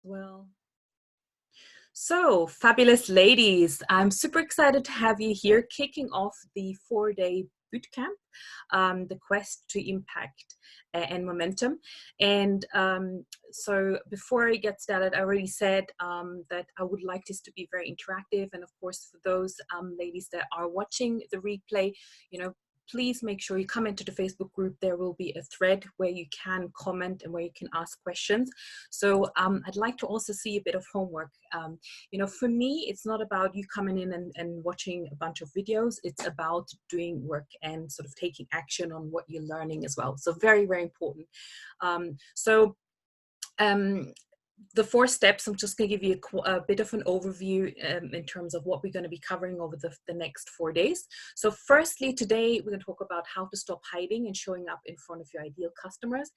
Well, so fabulous ladies, I'm super excited to have you here kicking off the 4-day bootcamp, the quest to impact and momentum. And so before I get started, I already said that I would like this to be very interactive. And of course, for those ladies that are watching the replay, please make sure you come into the Facebook group. There will be a thread where you can comment and where you can ask questions. So I'd like to also see a bit of homework. For me, it's not about you coming in and watching a bunch of videos. It's about doing work and sort of taking action on what you're learning as well. So very, very important. So the 4 steps, I'm just going to give you a bit of an overview in terms of what we're going to be covering over the next 4 days. So firstly, today, we're going to talk about how to stop hiding and showing up in front of your ideal customers.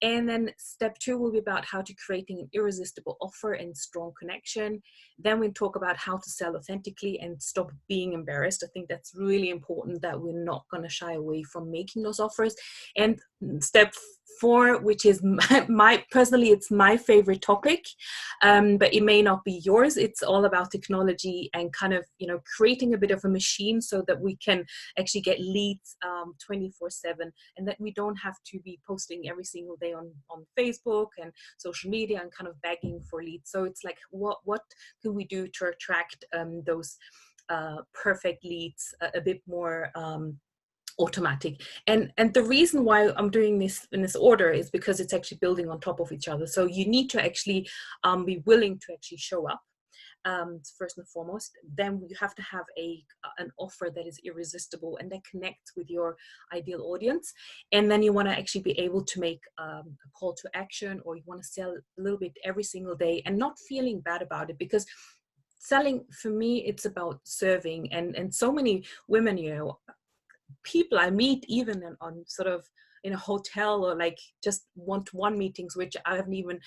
And then step 2 will be about how to creating an irresistible offer and strong connection. Then we'll talk about how to sell authentically and stop being embarrassed. I think that's really important, that we're not going to shy away from making those offers. And step 4, which is personally, it's my favorite topic, but it may not be yours. It's all about technology and kind of, creating a bit of a machine so that we can actually get leads 24/7, and that we don't have to be posting every single day on Facebook and social media and kind of begging for leads. So it's like, what can we do to attract those perfect leads a bit more automatic. And the reason why I'm doing this in this order is because it's actually building on top of each other. So you need to actually be willing to actually show up, first and foremost. Then you have to have an offer that is irresistible and that connects with your ideal audience. And then you want to actually be able to make a call to action, or you want to sell a little bit every single day and not feeling bad about it, because selling, for me, it's about serving. And so many women, people I meet even on sort of in a hotel, or like just one-to-one meetings, which I haven't even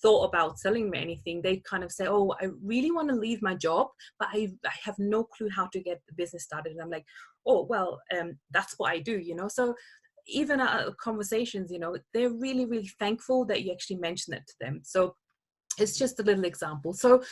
thought about selling me anything. They kind of say, oh, I really want to leave my job, but I have no clue how to get the business started. And I'm like, oh, well, that's what I do, So even conversations, they're really, really thankful that you actually mention it to them. So it's just a little example. So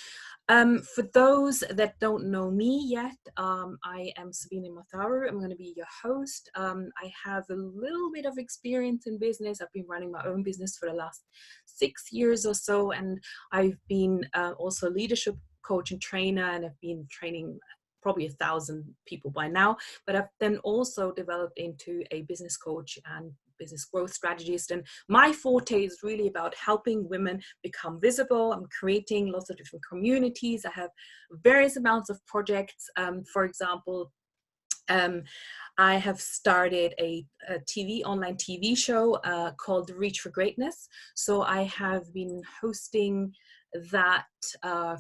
for those that don't know me yet, I am Sabine Matharu. I'm going to be your host. I have a little bit of experience in business. I've been running my own business for the last 6 years or so, and I've been also a leadership coach and trainer, and I've been training probably 1,000 people by now. But I've then also developed into a business coach and business growth strategist. And my forte is really about helping women become visible. I'm creating lots of different communities. I have various amounts of projects. For example, I have started a online TV show called Reach for Greatness. So I have been hosting that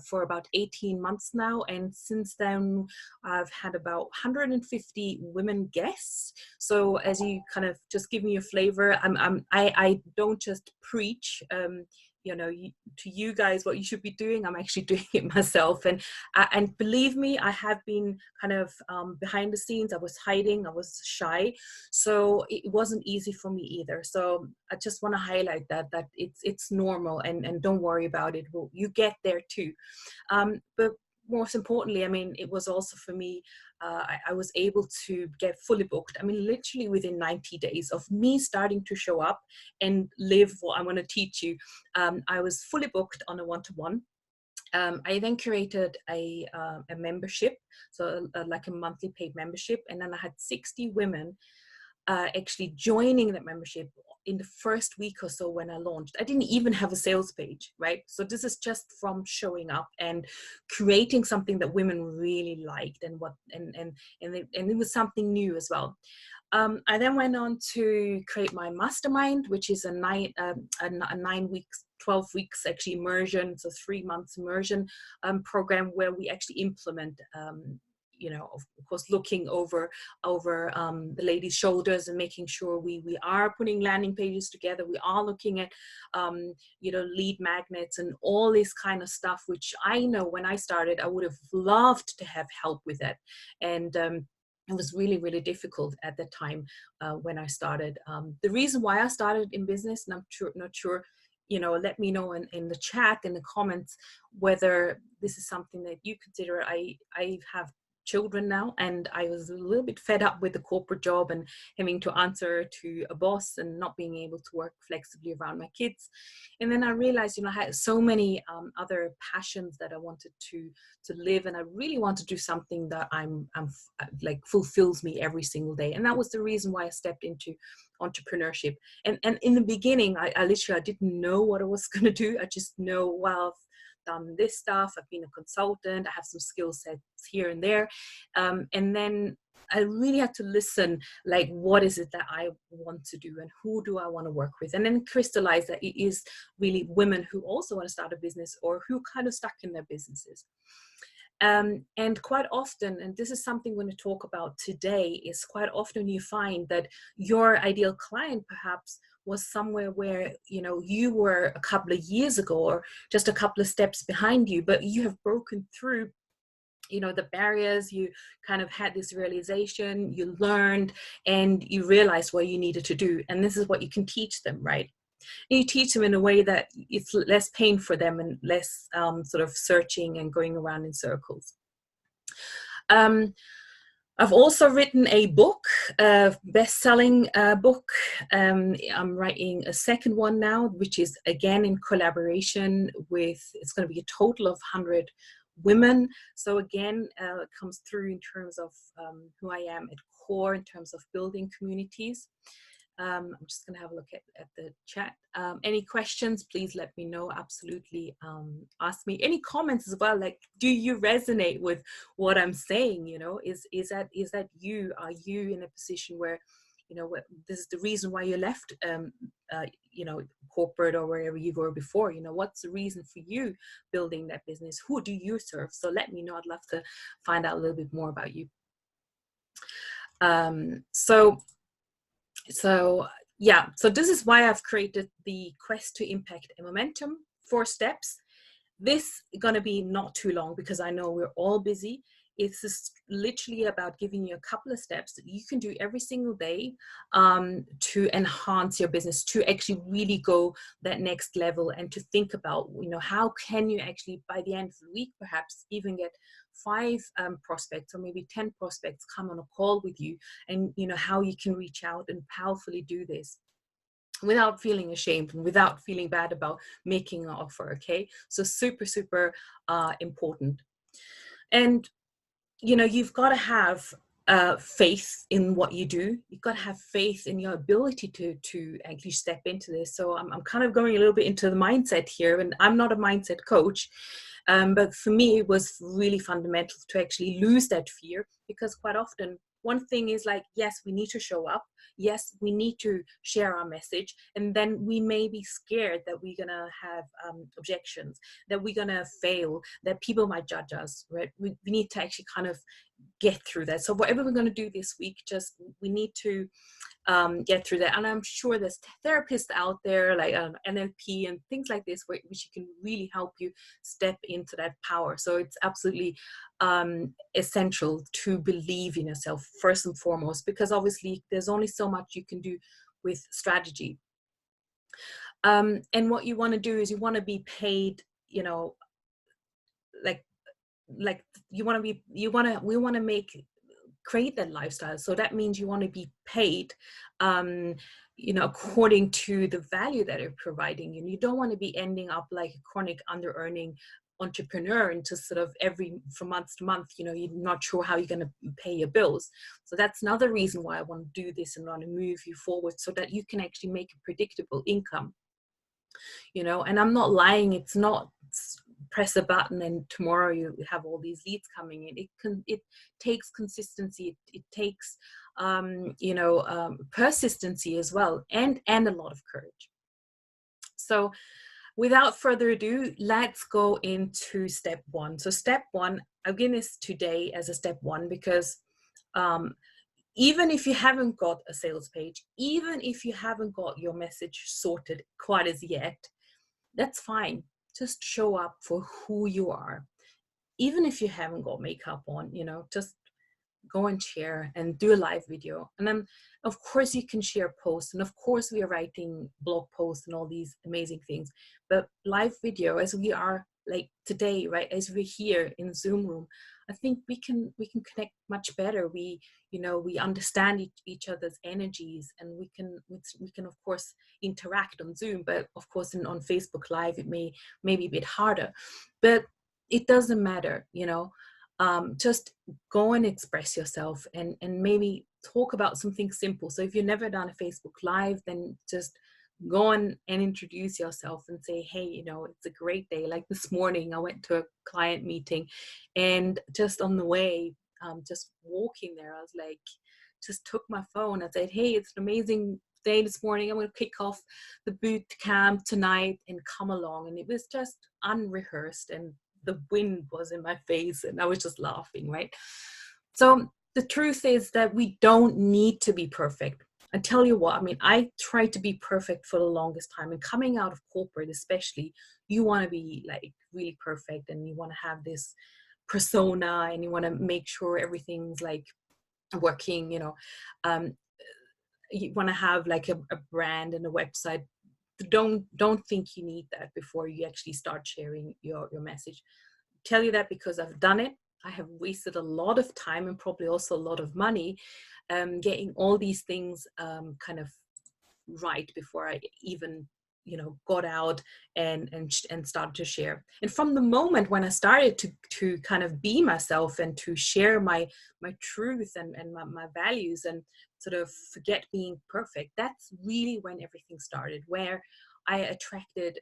for about 18 months now, and since then I've had about 150 women guests. So as you kind of just give me a flavor, I don't just preach to you guys what you should be doing. I'm actually doing it myself, and believe me, I have been kind of behind the scenes. I was hiding, I was shy, so it wasn't easy for me either. So I just want to highlight that it's normal, and don't worry about it. Well, you get there too. But most importantly, I mean, it was also for me, I was able to get fully booked. I mean, literally within 90 days of me starting to show up and live what I want to teach you, I was fully booked on a one-to-one. I then created a membership, so like a monthly paid membership, and then I had 60 women actually joining that membership in the first week or so when I launched. I didn't even have a sales page, right? So this is just from showing up and creating something that women really liked, and it was something new as well. I then went on to create my mastermind, which is a 9 weeks, 12 weeks actually immersion, so 3 months immersion program, where we actually implement of course, looking over the ladies' shoulders and making sure we are putting landing pages together. We are looking at, lead magnets and all this kind of stuff, which I know when I started, I would have loved to have help with that. And it was really, really difficult at the time when I started. The reason why I started in business, and I'm not sure let me know in the chat, in the comments, whether this is something that you consider. I have children now, and I was a little bit fed up with the corporate job and having to answer to a boss and not being able to work flexibly around my kids. And then I realized, I had so many other passions that I wanted to live, and I really want to do something that I'm like fulfills me every single day. And that was the reason why I stepped into entrepreneurship. And in the beginning, I literally, I didn't know what I was going to do. I just know, well, I've done this stuff, I've been a consultant, I have some skill sets here and there. And then I really had to listen, like, what is it that I want to do and who do I want to work with? And then crystallize that it is really women who also want to start a business or who kind of stuck in their businesses. And quite often, and this is something we're going to talk about today, is quite often you find that your ideal client perhaps was somewhere where, you were a couple of years ago or just a couple of steps behind you, but you have broken through the barriers. You kind of had this realization, you learned, and you realized what you needed to do. And this is what you can teach them, right? And you teach them in a way that it's less pain for them and less sort of searching and going around in circles. I've also written a book, a best-selling book. I'm writing a second one now, which is again in collaboration with, it's going to be a total of 100 women. So again, it comes through in terms of who I am at core, in terms of building communities. I'm just going to have a look at the chat. Any questions, please let me know. Absolutely. Ask me any comments as well. Like, do you resonate with what I'm saying? Is that you? Are you in a position where, this is the reason why you left, corporate or wherever you were before? What's the reason for you building that business? Who do you serve? So let me know. I'd love to find out a little bit more about you. So this is why I've created the Quest to Impact and Momentum 4 steps. This is going to be not too long because I know we're all busy. It's just literally about giving you a couple of steps that you can do every single day to enhance your business, to actually really go that next level, and to think about, how can you actually, by the end of the week, perhaps even get 5 prospects or maybe 10 prospects come on a call with you, and how you can reach out and powerfully do this without feeling ashamed and without feeling bad about making an offer. Okay, so super important. And you've got to have faith in what you do. You've got to have faith in your ability to actually step into this. So I'm kind of going a little bit into the mindset here, and I'm not a mindset coach, but for me it was really fundamental to actually lose that fear, because quite often one thing is like, yes, we need to show up. Yes, we need to share our message. And then we may be scared that we're going to have objections, that we're going to fail, that people might judge us, right? We need to actually kind of get through that. So whatever we're going to do this week, we need to get through that. And I'm sure there's therapists out there like NLP and things like this, which can really help you step into that power. So it's absolutely essential to believe in yourself first and foremost, because obviously there's only so much you can do with strategy. And what you want to do is you want to be paid, like we want to create that lifestyle. So that means you want to be paid according to the value that you're providing. And you don't want to be ending up like a chronic under-earning entrepreneur into sort of from month to month, you're not sure how you're going to pay your bills. So that's another reason why I want to do this and want to move you forward, so that you can actually make a predictable income. And I'm not lying. It's not press a button and tomorrow you have all these leads coming in. It takes consistency. It takes persistency as well, and a lot of courage. So without further ado, let's go into step 1. So step 1, I'm giving this today as a step 1 because even if you haven't got a sales page, even if you haven't got your message sorted quite as yet, that's fine. Just show up for who you are. Even if you haven't got makeup on, just go and share and do a live video. And then of course you can share posts, and of course we are writing blog posts and all these amazing things, but live video, as we are like today, right, as we're here in Zoom room, I think we can connect much better. We, you know, we understand each other's energies, and we can of course interact on Zoom, but of course on Facebook Live it may be a bit harder, but it doesn't matter, you know. Just go and express yourself, and maybe talk about something simple. So if you've never done a Facebook Live, then just go on and introduce yourself and say, hey, you know, it's a great day. Like this morning I went to a client meeting, and just on the way, just walking there, I was like, just took my phone. I said, hey, it's an amazing day this morning. I'm going to kick off the boot camp tonight and come along. And it was just unrehearsed, and the wind was in my face, and I was just laughing, right? So the truth is that we don't need to be perfect. I tell you what, I mean, I tried to be perfect for the longest time, and coming out of corporate especially, you want to be like really perfect, and you want to have this persona, and you want to make sure everything's like working, you know. You want to have like a brand and a website. Don't think you need that before you actually start sharing your message. Tell you that because I've done it. I have wasted a lot of time, and probably also a lot of money, getting all these things kind of right before I even, you know, got out and started to share. And from the moment when I started to kind of be myself and to share my truth and my values, and sort of forget being perfect, that's really when everything started, where I attracted,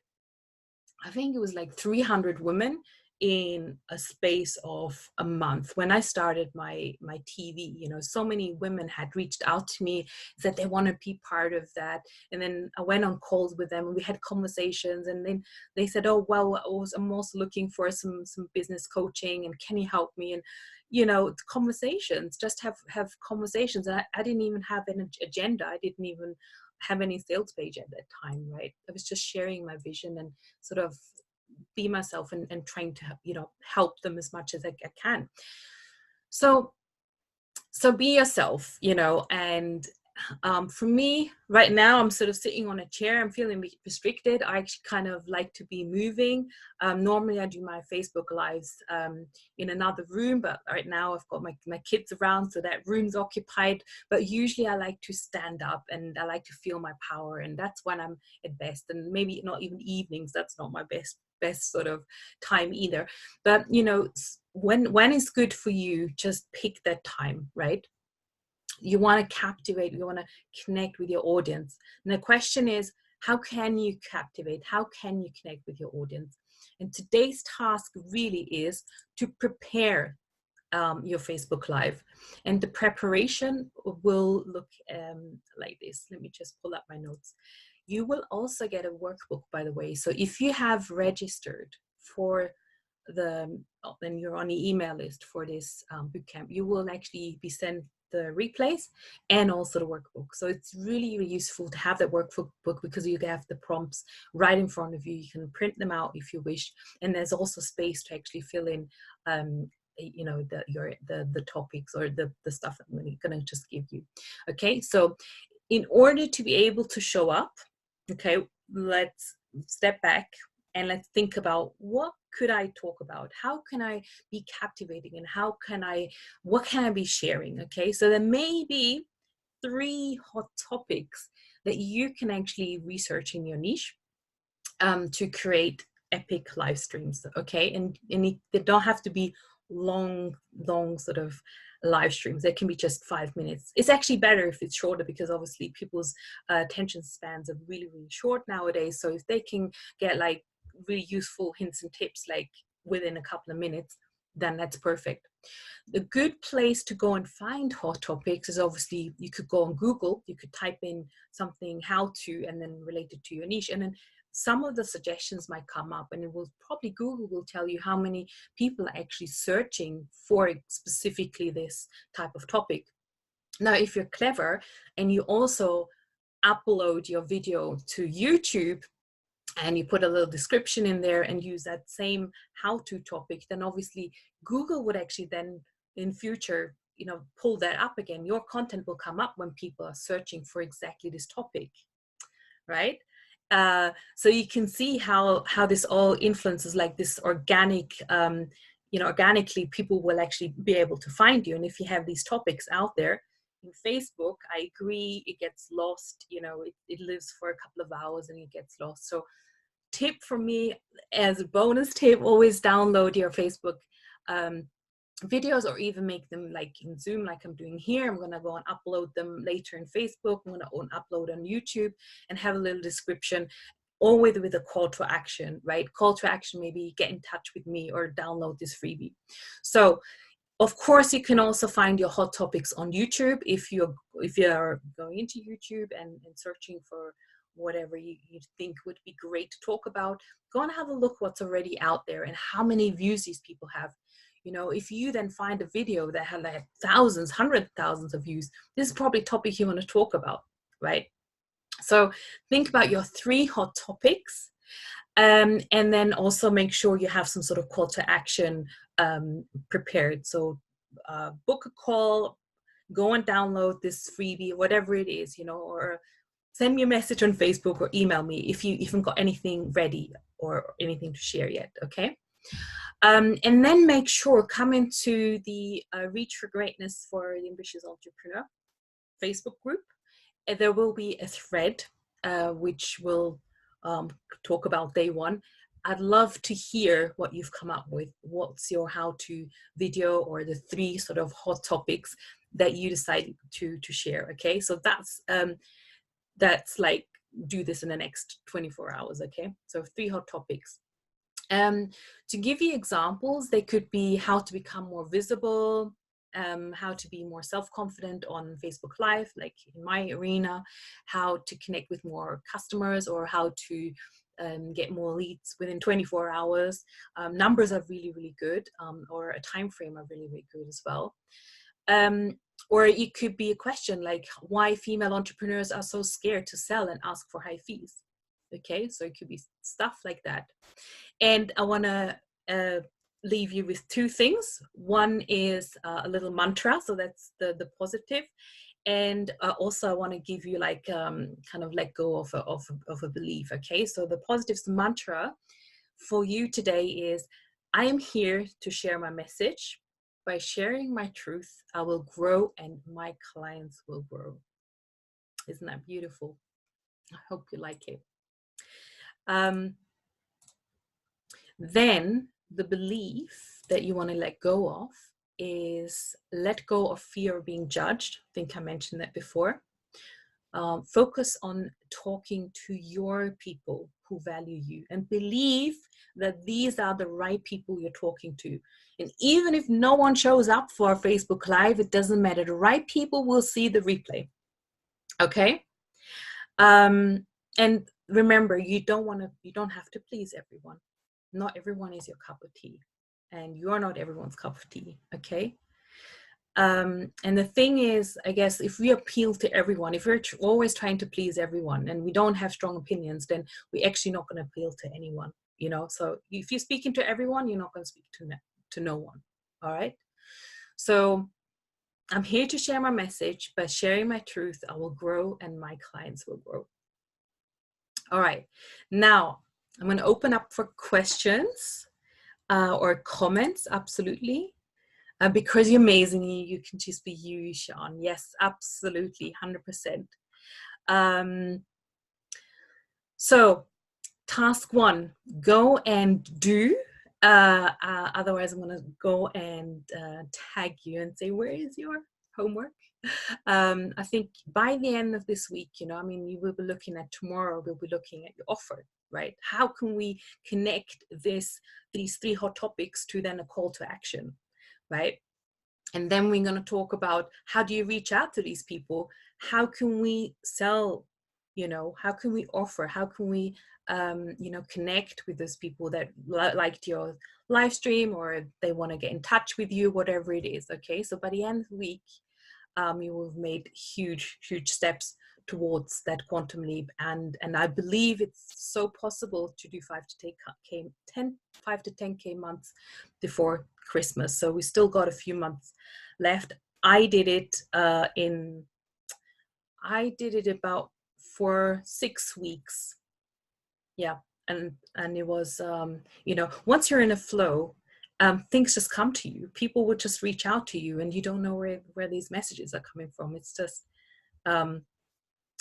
I think it was like 300 women in a space of a month. When I started my TV, you know, so many women had reached out to me, said they want to be part of that. And then I went on calls with them, and we had conversations, and then they said, oh, well, I'm also looking for some business coaching, and can you help me? And, you know, conversations, just have conversations. And I didn't even have an agenda. I didn't even have any sales page at that time, right? I was just sharing my vision and sort of be myself, and trying to, you know, help them as much as I can. So be yourself, you know. And for me right now, I'm sort of sitting on a chair. I'm feeling restricted. I actually kind of like to be moving. Normally I do my Facebook Lives in another room, but right now I've got my kids around, so that room's occupied. But usually I like to stand up, and I like to feel my power, and that's when I'm at best. And maybe not even evenings, that's not my best sort of time either. But, you know, when it's good for you, just pick that time, right? You want to captivate, you want to connect with your audience. And the question is, how can you captivate? How can you connect with your audience? And today's task really is to prepare your Facebook Live. And the preparation will look like this. Let me just pull up my notes. You will also get a workbook, by the way. So if you have registered for then you're on the email list for this bootcamp, you will actually be sent the replays and also the workbook. So it's really, really useful to have that workbook because you have the prompts right in front of you. You can print them out if you wish, and there's also space to actually fill in you know, the topics or the stuff that I'm going to just give you. Okay, so in order to be able to show up, okay, let's step back and let's think about, what could I talk about? How can I be captivating, and what can I be sharing? Okay, so there may be 3 hot topics that you can actually research in your niche to create epic live streams. Okay, and they don't have to be long sort of live streams. They can be just 5 minutes. It's actually better if it's shorter, because obviously people's attention spans are really, really short nowadays. So if they can get like really useful hints and tips like within a couple of minutes, then that's perfect. The good place to go and find hot topics is, obviously, you could go on Google, you could type in something, how to, and then relate it to your niche, and then some of the suggestions might come up, and it will probably, Google will tell you how many people are actually searching for specifically this type of topic. Now, if you're clever and you also upload your video to YouTube, and you put a little description in there and use that same how-to topic, then obviously Google would actually then in future, pull that up again, your content will come up when people are searching for exactly this topic, right? So you can see how this all influences, like this organic, organically people will actually be able to find you. And if you have these topics out there in Facebook, I agree, it gets lost, it lives for a couple of hours and it gets lost. So tip for me, as a bonus tip, always download your Facebook videos, or even make them like in Zoom, like I'm doing here. I'm going to go and upload them later in Facebook. I'm going to upload on YouTube and have a little description, always with a call to action, right? Call to action, maybe get in touch with me or download this freebie. So of course, you can also find your hot topics on YouTube. If you're going into YouTube and searching for whatever you think would be great to talk about, go and have a look what's already out there and how many views these people have. If you then find a video that had like thousands, hundreds of thousands of views, this is probably a topic you want to talk about, right? So think about your 3 hot topics, and then also make sure you have some sort of call to action prepared. So book a call, go and download this freebie, whatever it is, or send me a message on Facebook or email me if you haven't got anything ready or anything to share yet, okay? And then make sure, come into the Reach for Greatness for the Ambitious Entrepreneur Facebook group. And there will be a thread which will talk about day 1. I'd love to hear what you've come up with. What's your how-to video, or the 3 sort of hot topics that you decided to share, okay? So that's like, do this in the next 24 hours, okay? So 3 hot topics. To give you examples, they could be how to become more visible, how to be more self-confident on Facebook Live, like in my arena, how to connect with more customers, or how to get more leads within 24 hours. Numbers are really, really good, or a time frame are really, really good as well. Or it could be a question like why female entrepreneurs are so scared to sell and ask for high fees. Okay, so it could be stuff like that. And I want to leave you with 2 things. One is a little mantra, so that's the positive. And also I want to give you like kind of let go of a belief. Okay, so the positives mantra for you today is, I am here to share my message. By sharing my truth, I will grow and my clients will grow. Isn't that beautiful? I hope you like it. Then the belief that you want to let go of is let go of fear of being judged. I think I mentioned that before. Focus on talking to your people who value you, and believe that these are the right people you're talking to. And even if no one shows up for a Facebook Live, it doesn't matter. The right people will see the replay. Okay? And remember, you don't have to please everyone. Not everyone is your cup of tea, and you're not everyone's cup of tea. Okay? And the thing is, I guess, if we appeal to everyone, if we're always trying to please everyone and we don't have strong opinions, then we're actually not going to appeal to anyone, So if you're speaking to everyone, you're not going to speak to no one. All right. So I'm here to share my message. By sharing my truth, I will grow and my clients will grow. All right. Now I'm going to open up for questions or comments. Absolutely. Because you're amazing, you can just be you, Sean. Yes, absolutely, 100%. So, task 1, go and do. Otherwise, I'm going to go and tag you and say, where is your homework? I think by the end of this week, we will be looking at tomorrow, we'll be looking at your offer, right? How can we connect these 3 hot topics to then a call to action, right? And then we're going to talk about how do you reach out to these people? How can we sell? How can we offer? How can we, connect with those people that liked your live stream, or they want to get in touch with you, whatever it is. Okay. So by the end of the week, you will have made huge, huge steps towards that quantum leap. And I believe it's so possible to do 5 to 10K months before Christmas. So we still got a few months left. I did it I did it about for 6 weeks. Yeah. And it was, you know, once you're in a flow, things just come to you. People would just reach out to you, and you don't know where these messages are coming from. It's just um,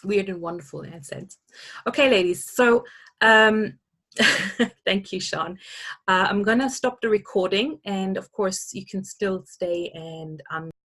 weird and wonderful in a sense. Okay, ladies. So thank you, Sean. I'm gonna stop the recording, and of course, you can still stay and